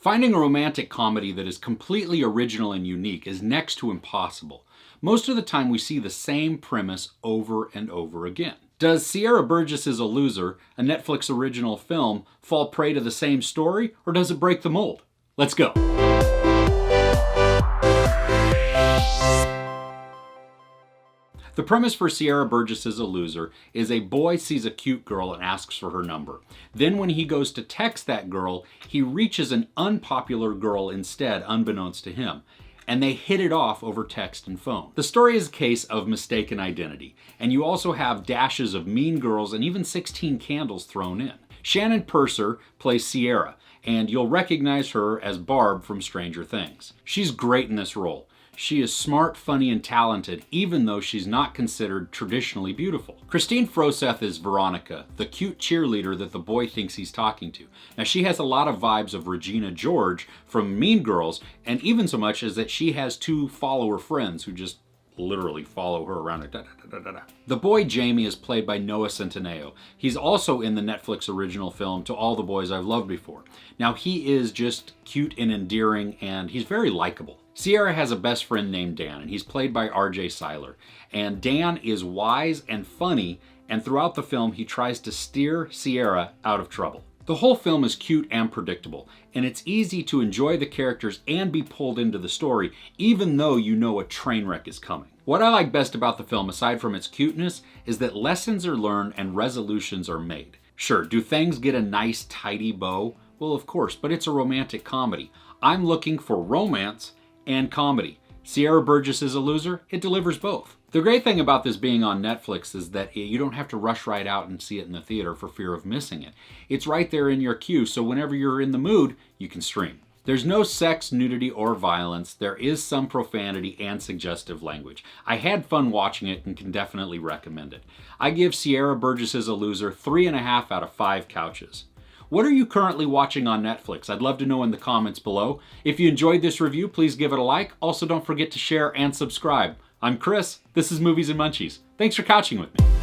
Finding a romantic comedy that is completely original and unique is next to impossible. Most of the time we see the same premise over and over again. Does Sierra Burgess is a Loser, a Netflix original film, fall prey to the same story, or does it break the mold? Let's go. The premise for Sierra Burgess is a Loser is a boy sees a cute girl and asks for her number. Then when he goes to text that girl, he reaches an unpopular girl instead, unbeknownst to him, and they hit it off over text and phone. The story is a case of mistaken identity, and you also have dashes of Mean Girls and even 16 Candles thrown in. Shannon Purser plays Sierra, and you'll recognize her as Barb from Stranger Things. She's great in this role. She is smart, funny, and talented, even though she's not considered traditionally beautiful. Christine Froseth is Veronica, the cute cheerleader that the boy thinks he's talking to. Now, she has a lot of vibes of Regina George from Mean Girls, and even so much as that she has two follower friends who just literally follow her around. The boy Jamie is played by Noah Centineo. He's also in the Netflix original film To All the Boys I've Loved Before. Now, he is just cute and endearing, and he's very likable. Sierra has a best friend named Dan, and he's played by R.J. Seiler. And Dan is wise and funny, and throughout the film he tries to steer Sierra out of trouble. The whole film is cute and predictable, and it's easy to enjoy the characters and be pulled into the story, even though you know a train wreck is coming. What I like best about the film, aside from its cuteness, is that lessons are learned and resolutions are made. Sure, do things get a nice, tidy bow? Well, of course, but it's a romantic comedy. I'm looking for romance and comedy. Sierra Burgess is a Loser, it delivers both. The great thing about this being on Netflix is that you don't have to rush right out and see it in the theater for fear of missing it. It's right there in your queue, so whenever you're in the mood, you can stream. There's no sex, nudity, or violence. There is some profanity and suggestive language. I had fun watching it and can definitely recommend it. I give Sierra Burgess is a Loser 3.5 out of 5 couches. What are you currently watching on Netflix? I'd love to know in the comments below. If you enjoyed this review, please give it a like. Also, don't forget to share and subscribe. I'm Chris. This is Movies and Munchies. Thanks for couching with me.